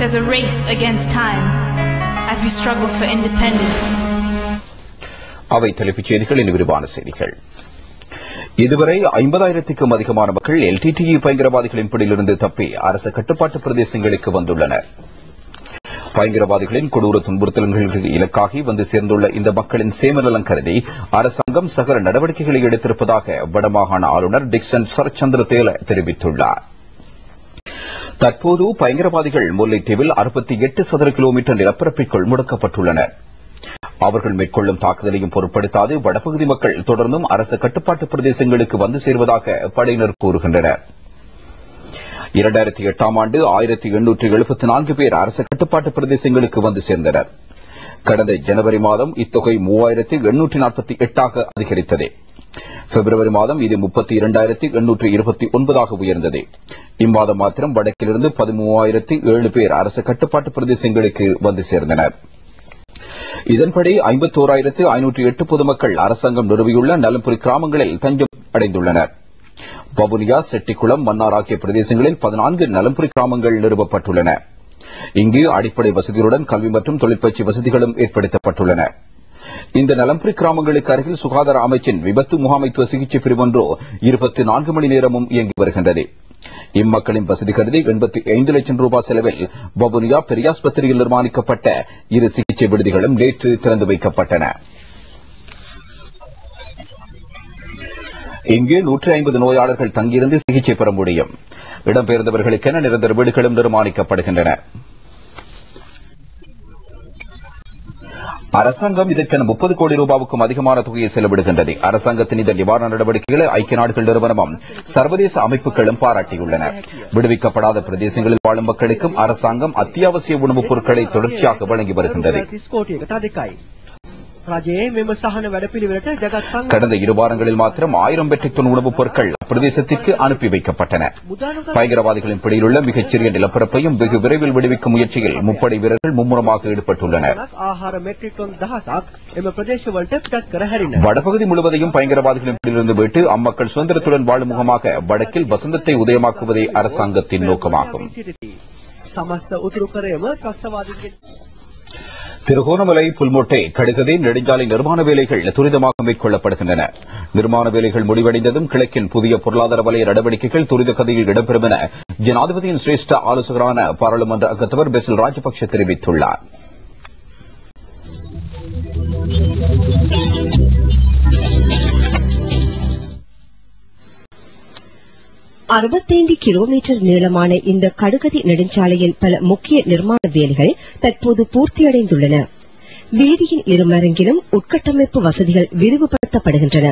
There's a race against time as we struggle for independence. அவை தலைப்புச் செய்திகள். இனி விரிவான செய்திகள். இதுவரை 50,000க்கும் அதிகமான மக்கள் LTTE பயங்கரவாதிகளின் பிடியிலிருந்து தப்பி அரசு கட்டுப்பாட்டு பிரதேசங்களுக்கு வந்துள்ளனர். பயங்கரவாதிகளின் கொடூர துன்புறுத்தல்களுக்கு இலக்காகி வந்து சேர்ந்துள்ள இந்த மக்களின் சேமநலன் கருதி அரசாங்கம் சகல நடவடிக்கைகளை எடுத்திருப்பதாக வடமாகாண ஆளுநர் டிக்சன் சரச்சந்திர தேல தெரிவித்துள்ளார். தற்போது பயங்கரவாதிகள் முல்லைத்தீவில் 68 சதுர கிலோமீட்டர் நிலப்பரப்பிற்குள் முடக்கப்பட்டுள்ளனர். அவர்கள் மேற்கொள்ளும் தாக்குதலையும் பொருட்படுத்தாது வடபகுதி மக்கள் தொடர்ந்தும் அரசு கட்டுப்பாட்டு பிரதேசங்களுக்கு வந்து சேர்வதாக படையினர் கூறுகின்றனர். 2008ஆம் ஆண்டு 1874 பேர் அரசு கட்டுப்பாட்டு பிரதேசங்களுக்கு வந்து சேர்ந்தனர். கடந்த ஜனவரி மாதம் இத்தொகை 3848ஆக அதிகரித்தது. பிப்ரவரி மாதம் இது 32,829ஆக உயர்ந்தது. இம்மாதம் மாத்திரம் வடக்கிலிருந்து 13,007 பேர் அரசு கட்டுப்பாட்டு பிரதேசங்களுக்கு வந்து சேர்ந்தனர். இதன்படி 51,508 பொதுமக்கள் அரசாங்கம் நிறுவியுள்ள நலம்புரி கிராமங்களில் தஞ்சம் அடைந்துள்ளனர். வவுனியா, செட்டிக்குளம், மன்னார் ஆகிய பிரதேசங்களில் 14 நலம்புரி கிராமங்கள் நிறுவப்பட்டுள்ளன. இங்கு அடிப்படை வசதிகளுடன் கல்வி மற்றும் தொழிற்பயிற்சி வசதிகளும் ஏற்படுத்தப்பட்டுள்ளன. இந்த நலம்புரி கிராமங்களுக்கு அருகில் சுகாதார அமைச்சின் விபத்து முகாமைத்துவ சிகிச்சை பிரிவு ஒன்று 24 மணி நேரமும் இயங்கி வருகின்றது. இம்மக்களின் வசதி கருதி 85 லட்சம் ரூபாய் செலவில் வவுனியா பெரியாஸ்பத்திரியில் நிர்மாணிக்கப்பட்ட 2 சிகிச்சை விடுதிகளும் நேற்று திறந்து வைக்கப்பட்டன. இங்கு 150 நோயாளர்கள் தங்கியிருந்து சிகிச்சை பெற முடியும். இடம்பெயர்ந்தவர்களுக்கென நிரந்தர வீடுகளும் நிர்மாணிக்கப்படுகின்றன. அரசாங்கம் இதற்கென 30 கோடி ரூபாவுக்கும் அதிகமான தொகையை செலவிடுகின்றது. அரசாங்கத்தின் இந்த நிவாரண நடவடிக்கைகளை ஐக்கிய நாடுகள் நிறுவனமும் சர்வதேச அமைப்புகளும் பாராட்டியுள்ளன. விடுவிக்கப்படாத பிரதேசங்களில் வாழும் மக்களுக்கும் அரசாங்கம் அத்தியாவசிய உணவுப் பொருட்களை தொடர்ச்சியாக வழங்கி வருகின்றது. கடந்த 2 வாரங்களில் மாத்திரம் 1000 மெட்ரிக் டன் உணவுப் பொருட்கள் பிரதேசத்திற்கு அனுப்பி வைக்கப்பட்டன. பயங்கரவாதிகளின் பிடியிலுள்ள மிகச்சிறிய நிலப்பரப்பையும் வெகு விரைவில் விடுவிக்கும் முயற்சியில் முப்படை வீரர்கள் மும்முரமாக ஈடுபட்டுள்ளனர். வடபகுதி முழுவதையும் பயங்கரவாதிகளின் பிடியிலிருந்து மீட்டு அம்மக்கள் சுதந்திரத்துடன் வாழும் முகமாக வடக்கில் வசந்தத்தை உதயமாக்குவதே அரசாங்கத்தின் நோக்கமாகும். திருகோணமலை, புல்மோட்டை, கடுகதை, நெடுஞ்சாலை நிர்மாண வேலைகள் துரிதமாக மேற்கொள்ளப்படுகின்றன. நிர்மாண வேலைகள் முடிவடைந்ததும் கிழக்கின் புதிய பொருளாதார வலய நடவடிக்கைகள் துரித கதையில் இடம்பெறும் என ஜனாதிபதியின் சிரேஷ்ட ஆலோசகரான பாராளுமன்ற அங்கத்தவர் பெசில் ராஜபக்ஷ தெரிவித்துள்ளார். கிலோமீட்டர் நீளமான இந்த கடுகதி நெடுஞ்சாலையின் பல முக்கிய நிர்மாண வேலைகள் தற்போது பூர்த்தியடைந்துள்ளன. வீதியின் இருமரங்கிலும் உட்கட்டமைப்பு வசதிகள் விரிவுபடுத்தப்படுகின்றன.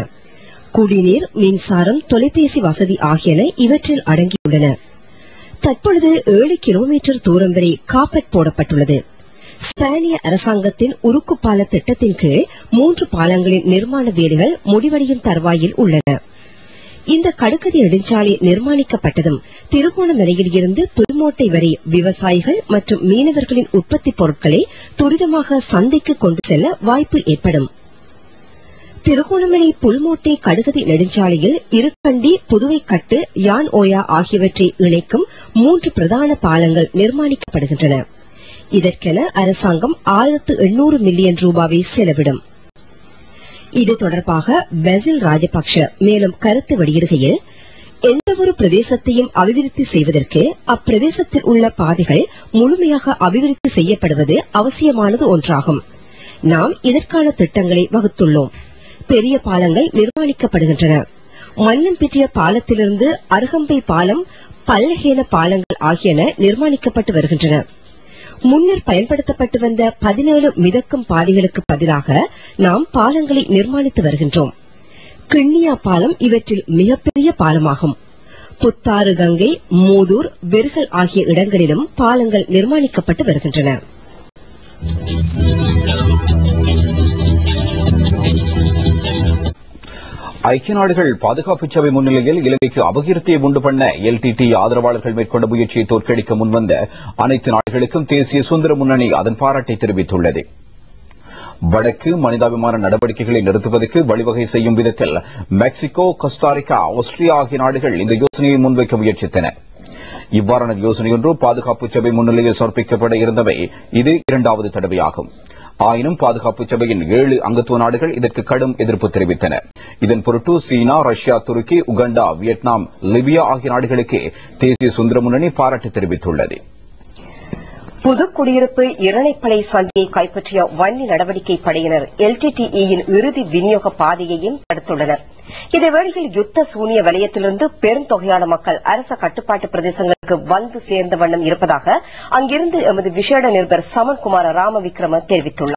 குடிநீர், மின்சாரம், தொலைபேசி வசதி ஆகியன இவற்றில் அடங்கியுள்ளன. தற்பொழுது 7 கிலோமீட்டர் தூரம் வரை காப்பட் போடப்பட்டுள்ளது. ஸ்பானிய அரசாங்கத்தின் உருக்கு பால திட்டத்தின் கீழ் 3 பாலங்களின் நிர்மாண வேலைகள் முடிவடையும் தருவாயில் உள்ளன. இந்த கடுகதி நெடுஞ்சாலை நிர்மாணிக்கப்பட்டதும் திருகோணமலையில் இருந்து புல்மோட்டை வரை விவசாயிகள் மற்றும் மீனவர்களின் உற்பத்தி பொருட்களை துரிதமாக சந்தைக்கு கொண்டு செல்ல வாய்ப்பு ஏற்படும். திருகோணமலை புல்மோட்டை கடுகதி நெடுஞ்சாலையில் இருக்கண்டி, புதுவை கட்டு, யான் ஓயா ஆகியவற்றை இணைக்கும் 3 பிரதான பாலங்கள் நிர்மாணிக்கப்படுகின்றன. இதற்கென அரசாங்கம் 1800 மில்லியன் ரூபாவை செலவிடும். இது தொடர்பாக பெசில் ராஜபக்ஷ மேலும் கருத்து வெளியிடுகையில், எந்தவொரு பிரதேசத்தையும் அபிவிருத்தி செய்வதற்கு அப்பிரதேசத்தில் உள்ள பாதைகள் முழுமையாக அபிவிருத்தி செய்யப்படுவது அவசியமானது ஒன்றாகும். நாம் இதற்கான திட்டங்களை வகுத்துள்ளோம். பெரிய பாலங்கள் நிர்மாணிக்கப்படுகின்றன. மன்னம்பிட்டிய பாலத்திலிருந்து அருகம்பை பாலம், பல்லஹேன பாலங்கள் ஆகியன நிர்மாணிக்கப்பட்டு வருகின்றன. முன்னர் பயன்படுத்தப்பட்டு வந்த 17 மிதக்கும் பாதைகளுக்கு பதிலாக நாம் பாலங்களை நிர்மாணித்து வருகின்றோம். கிண்ணியா பாலம் இவற்றில் மிகப்பெரிய பாலமாகும். புத்தாறு, கங்கை, மூதூர், வெர்கல் ஆகிய இடங்களிலும் பாலங்கள் நிர்மாணிக்கப்பட்டு வருகின்றன. ஐக்கிய நாடுகள் பாதுகாப்பு சபை முன்னிலையில் இலங்கைக்கு அபகீர்த்தியை உண்டு பண்ண LTTE ஆதரவாளர்கள் மேற்கொண்ட முயற்சியை தோற்கடிக்க முன்வந்த அனைத்து நாடுகளுக்கும் தேசிய சுதந்திர முன்னணி அதன் பாராட்டை தெரிவித்துள்ளது. வடக்கு மனிதாபிமான நடவடிக்கைகளை நிறுத்துவதற்கு வழிவகை செய்யும் விதத்தில் மெக்சிகோ, கோஸ்டாரிக்கா, ஆஸ்திரியா ஆகிய நாடுகள் இந்த யோசனையை முன்வைக்க முயற்சித்தன. இவ்வாறான யோசனையொன்று பாதுகாப்பு சபை முன்னிலையில் சமர்ப்பிக்கப்பட இருந்தவை இது இரண்டாவது தடவையாகும். ஆயினும் பாதுகாப்பு சபையின் 7 அங்கத்துவ நாடுகள் இதற்கு கடும் எதிர்ப்பு தெரிவித்தன. இதன் பொருட்டு சீனா, ரஷ்யா, துருக்கி, உகண்டா, வியட்நாம், லிபியா ஆகிய நாடுகளுக்கு தேசிய சுதந்திர முன்னணி பாராட்டு தெரிவித்துள்ளது. புதுக்குடியிருப்பு இரணைப்பளை சந்தியை கைப்பற்றிய வன்னி நடவடிக்கை படையினர் LTTE-யின் இறுதி விநியோக பாதையையும் தடுத்துள்ளனர். இதேவேளையில் யுத்த சூனிய வலயத்திலிருந்து பெரும் தொகையான மக்கள் அரச கட்டுப்பாட்டு பிரதேசங்களுக்கு வந்து சேர்ந்த வண்ணம் இருப்பதாக அங்கிருந்து எமது விசேட நிருபர் சமன்குமார ராமவிக்ரம தெரிவித்துள்ளார்.